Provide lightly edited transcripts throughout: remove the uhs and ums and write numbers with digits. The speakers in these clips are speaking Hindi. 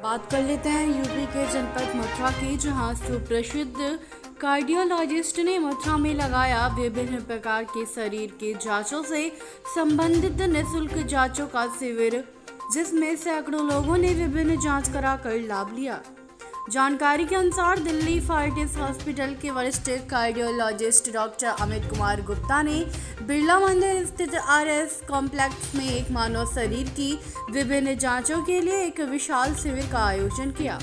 बात कर लेते हैं यूपी के जनपद मथुरा की, जहां सुप्रसिद्ध कार्डियोलॉजिस्ट ने मथुरा में लगाया विभिन्न प्रकार के शरीर के जांचों से संबंधित निःशुल्क जांचों का शिविर, जिसमें सैकड़ों लोगों ने विभिन्न जांच कराकर लाभ लिया। जानकारी के अनुसार दिल्ली फोर्टिस हॉस्पिटल के वरिष्ठ कार्डियोलॉजिस्ट डॉक्टर अमित कुमार गुप्ता ने बिरला मंदिर स्थित आरएस कॉम्प्लेक्स में एक मानव शरीर की विभिन्न जांचों के लिए एक विशाल शिविर का आयोजन किया।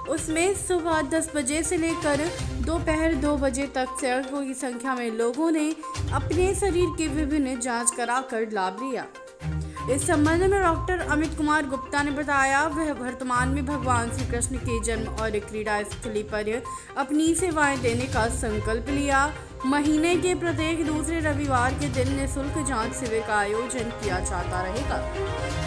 उसमें सुबह 10 बजे से लेकर दोपहर 2 बजे तक सैकड़ों की संख्या में लोगों ने अपने शरीर की विभिन्न जांच कराकर लाभ लिया। इस संबंध में डॉक्टर अमित कुमार गुप्ता ने बताया, वह वर्तमान में भगवान श्री कृष्ण के जन्म और क्रीड़ा स्थली पर अपनी सेवाएं देने का संकल्प लिया। महीने के प्रत्येक दूसरे रविवार के दिन निःशुल्क जांच शिविर का आयोजन किया जाता रहेगा।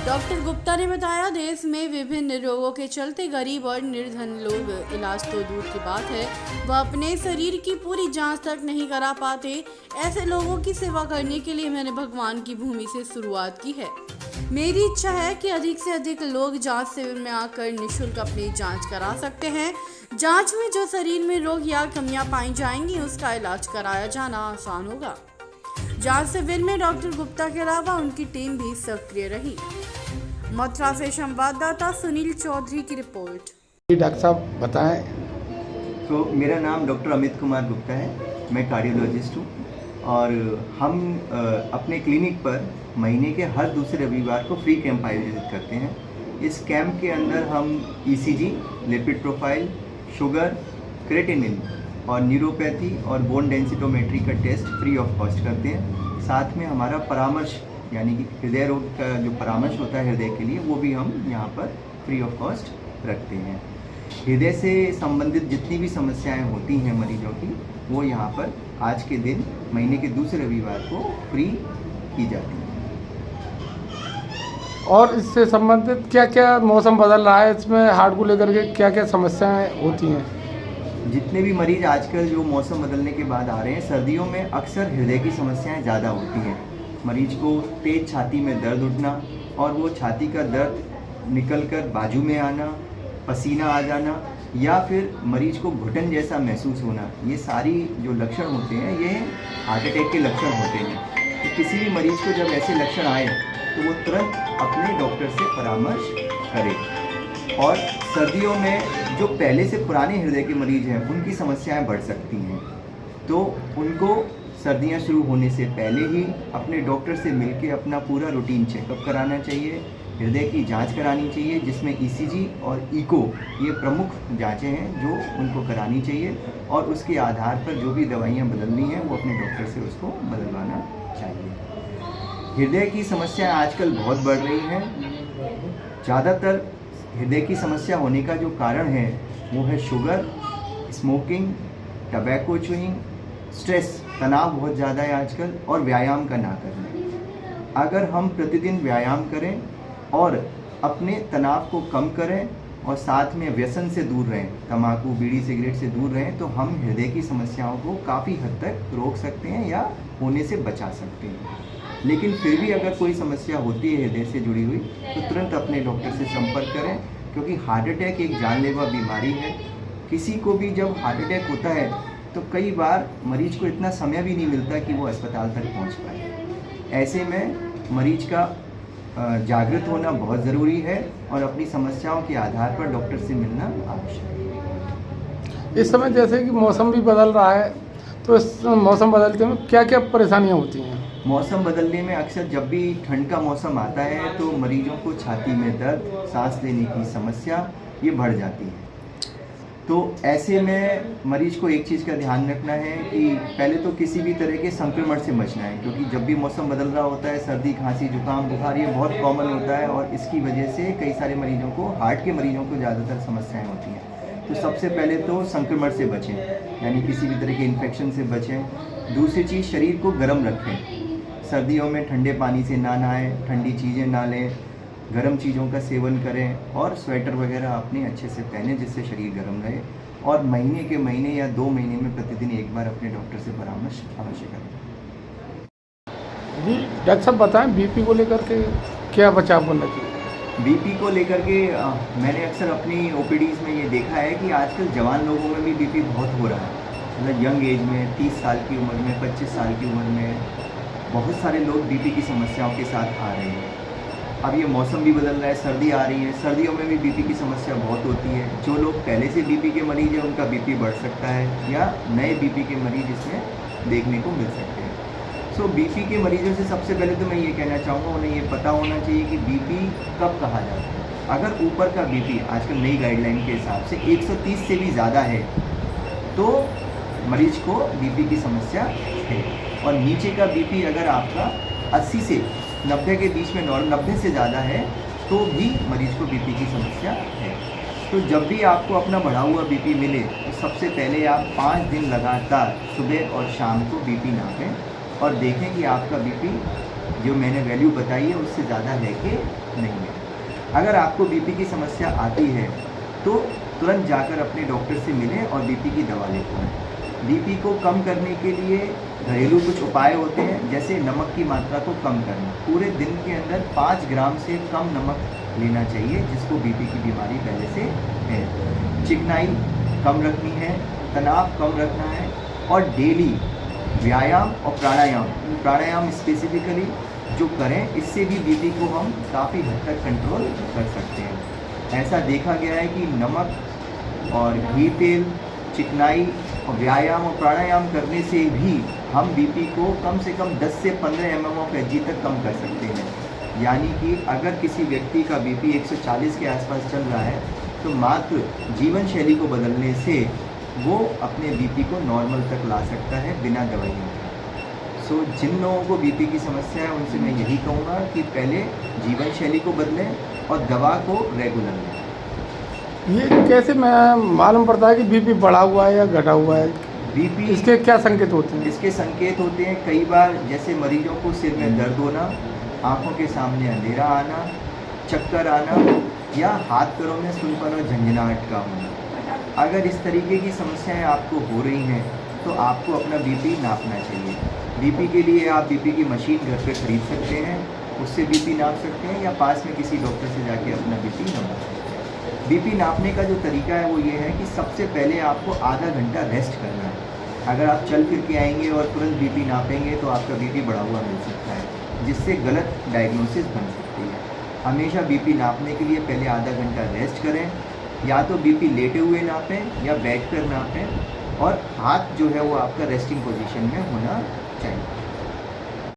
डॉक्टर गुप्ता ने बताया, देश में विभिन्न रोगों के चलते गरीब और निर्धन लोग इलाज तो दूर की बात है, वह अपने शरीर की पूरी जांच तक नहीं करा पाते। ऐसे लोगों की सेवा करने के लिए मैंने भगवान की भूमि से शुरुआत की है। मेरी इच्छा है कि अधिक से अधिक लोग जांच शिविर में आकर निःशुल्क अपनी जांच करा सकते हैं। जांच में जो शरीर में रोग या कमियां पाई जाएंगी, उसका इलाज कराया जाना आसान होगा। जांच शिविर में डॉक्टर गुप्ता के अलावा उनकी टीम भी सक्रिय रही। मथुरा से संवाददाता सुनील चौधरी की रिपोर्ट। डॉक्टर साहब बताएं। तो मेरा नाम डॉक्टर अमित कुमार गुप्ता है, मैं कार्डियोलॉजिस्ट हूँ और हम अपने क्लिनिक पर महीने के हर दूसरे रविवार को फ्री कैंप आयोजित करते हैं। इस कैंप के अंदर हम ECG, lipid profile, sugar, creatinine और न्यूरोपैथी और बोन डेंसिटोमेट्री का टेस्ट फ्री ऑफ कॉस्ट करते हैं। साथ में हमारा परामर्श यानी कि हृदय रोग का जो परामर्श होता है हृदय के लिए, वो भी हम यहाँ पर फ्री ऑफ कॉस्ट रखते हैं। हृदय से संबंधित जितनी भी समस्याएं होती हैं मरीजों की, वो यहाँ पर आज के दिन महीने के दूसरे रविवार को फ्री की जाती है। और इससे संबंधित क्या क्या मौसम बदल रहा है, इसमें हार्ट को लेकर के क्या क्या समस्याएं होती हैं? जितने भी मरीज आजकल जो मौसम बदलने के बाद आ रहे हैं, सर्दियों में अक्सर हृदय की समस्याएं ज़्यादा होती हैं। मरीज को तेज छाती में दर्द उठना और वो छाती का दर्द निकलकर बाजू में आना, पसीना आ जाना या फिर मरीज को घुटन जैसा महसूस होना, ये सारी जो लक्षण होते हैं ये हार्ट अटैक के लक्षण होते हैं। तो किसी भी मरीज को जब ऐसे लक्षण आए तो वो तुरंत अपने डॉक्टर से परामर्श करें। और सर्दियों में जो पहले से पुराने हृदय के मरीज हैं उनकी समस्याएं बढ़ सकती हैं, तो उनको सर्दियां शुरू होने से पहले ही अपने डॉक्टर से मिलकर अपना पूरा रूटीन चेकअप कराना चाहिए। हृदय की जांच करानी चाहिए, जिसमें ईसीजी और इको ये प्रमुख जांचें हैं जो उनको करानी चाहिए। और उसके आधार पर जो भी दवाइयाँ बदलनी हैं वो अपने डॉक्टर से उसको बदलवाना चाहिए। हृदय की समस्या आजकल बहुत बढ़ रही हैं। ज़्यादातर हृदय की समस्या होने का जो कारण है वो है sugar, smoking, tobacco chewing, stress, तनाव बहुत ज़्यादा है आजकल, और व्यायाम का ना करना। अगर हम प्रतिदिन व्यायाम करें और अपने तनाव को कम करें और साथ में व्यसन से दूर रहें, तंबाकू, बीड़ी, सिगरेट से दूर रहें, तो हम हृदय की समस्याओं को काफ़ी हद तक रोक सकते हैं या होने से बचा सकते हैं। लेकिन फिर भी अगर कोई समस्या होती है हृदय से जुड़ी हुई, तो तुरंत अपने डॉक्टर से संपर्क करें, क्योंकि हार्ट अटैक एक जानलेवा बीमारी है। किसी को भी जब हार्ट अटैक होता है तो कई बार मरीज को इतना समय भी नहीं मिलता कि वो अस्पताल तक पहुंच पाए। ऐसे में मरीज का जागृत होना बहुत ज़रूरी है और अपनी समस्याओं के आधार पर डॉक्टर से मिलना आवश्यक है। इस समय जैसे कि मौसम भी बदल रहा है, तो इस मौसम बदलते में क्या क्या परेशानियां होती हैं? मौसम बदलने में अक्सर जब भी ठंड का मौसम आता है तो मरीजों को छाती में दर्द, सांस लेने की समस्या ये बढ़ जाती है। तो ऐसे में मरीज को एक चीज़ का ध्यान रखना है कि पहले तो किसी भी तरह के संक्रमण से बचना है, क्योंकि जब भी मौसम बदल रहा होता है सर्दी, खांसी, जुकाम, बुखार ये बहुत कॉमन होता है और इसकी वजह से कई सारे मरीजों को, हार्ट के मरीजों को ज़्यादातर समस्याएं होती हैं। तो सबसे पहले तो संक्रमण से बचें, यानी किसी भी तरह के इन्फेक्शन से बचें। दूसरी चीज़, शरीर को गर्म रखें। सर्दियों में ठंडे पानी से ना नहाएं, ठंडी चीज़ें ना लें, गर्म चीज़ों का सेवन करें और स्वेटर वगैरह अपने अच्छे से पहने जिससे शरीर गर्म रहे। और महीने के महीने या 2 महीने में प्रतिदिन एक बार अपने डॉक्टर से परामर्श अवश्य करें। जी डॉक्टर साहब बताएं, बीपी को लेकर के क्या बचाव करना चाहिए? बीपी को लेकर के मैंने अक्सर अपनी ओपीडीज़ में ये देखा है कि आजकल जवान लोगों में भी बीपी बहुत हो रहा है। मतलब यंग एज में 30 साल की उम्र में, 25 साल की उम्र में बहुत सारे लोग बीपी की समस्याओं के साथ आ रहे हैं। अब ये मौसम भी बदल रहा है, सर्दी आ रही है, सर्दियों में भी बीपी की समस्या बहुत होती है। जो लोग पहले से बीपी के मरीज़ हैं उनका बीपी बढ़ सकता है या नए बीपी के मरीज़ इसमें देखने को मिल सकते हैं। सो बीपी के मरीजों से सबसे पहले तो मैं ये कहना चाहूँगा, उन्हें ये पता होना चाहिए कि बीपी कब कहा जाता है। अगर ऊपर का बीपी आजकल नई गाइडलाइन के हिसाब से 130 से भी ज़्यादा है तो मरीज को बीपी की समस्या है, और नीचे का बीपी अगर आपका 80 से 90 के बीच में, 90 से ज़्यादा है तो भी मरीज को बीपी की समस्या है। तो जब भी आपको अपना बढ़ा हुआ बीपी मिले तो सबसे पहले आप 5 दिन लगातार सुबह और शाम को बीपी नापें और देखें कि आपका बीपी जो मैंने वैल्यू बताई है उससे ज़्यादा है कि नहीं है। अगर आपको बीपी की समस्या आती है तो तुरंत जाकर अपने डॉक्टर से मिलें और बीपी की दवा लेते हैं। बीपी को कम करने के लिए घरेलू कुछ उपाय होते हैं, जैसे नमक की मात्रा को कम करना। पूरे दिन के अंदर 5 ग्राम से कम नमक लेना चाहिए जिसको बीपी की बीमारी पहले से है। चिकनाई कम रखनी है, तनाव कम रखना है, और डेली व्यायाम और प्राणायाम स्पेसिफिकली जो करें, इससे भी बीपी को हम काफ़ी हद तक कंट्रोल कर सकते हैं। ऐसा देखा गया है कि नमक और घी तेल, चिकनाई और व्यायाम और प्राणायाम करने से भी हम बीपी को कम से कम 10 से 15 mmHg तक कम कर सकते हैं। यानी कि अगर किसी व्यक्ति का बीपी 140 के आसपास चल रहा है तो मात्र जीवन शैली को बदलने से वो अपने बीपी को नॉर्मल तक ला सकता है बिना दवाइयों के। सो जिन लोगों को बीपी की समस्या है उनसे मैं यही कहूँगा कि पहले जीवन शैली को बदलें और दवा को रेगुलर लें। ये कैसे मैं मालूम पड़ता है कि बीपी बढ़ा हुआ है या घटा हुआ है? बीपी इसके क्या संकेत होते हैं? इसके संकेत होते हैं कई बार, जैसे मरीजों को सिर में दर्द होना, आँखों के सामने अंधेरा आना, चक्कर आना या हाथ पैरों में सुनपन और झंझनाहट का होना। अगर इस तरीके की समस्याएं आपको हो रही हैं तो आपको अपना बीपी नापना चाहिए। बीपी के लिए आप बीपी की मशीन घर पे खरीद सकते हैं, उससे बीपी नाप सकते हैं, या पास में किसी डॉक्टर से जाके अपना बीपी नाप सकते हैं। बीपी नापने का जो तरीका है वो ये है कि सबसे पहले आपको आधा घंटा रेस्ट करना है। अगर आप चल फिर के आएंगे और तुरंत बीपी नापेंगे तो आपका बीपी बढ़ा हुआ मिल सकता है, जिससे गलत डायग्नोसिस बन सकती है। हमेशा बीपी नापने के लिए पहले आधा घंटा रेस्ट करें, या तो बीपी लेटे हुए नापें या बैठकर नापें, और हाथ जो है वो आपका रेस्टिंग पोजीशन में होना चाहिए।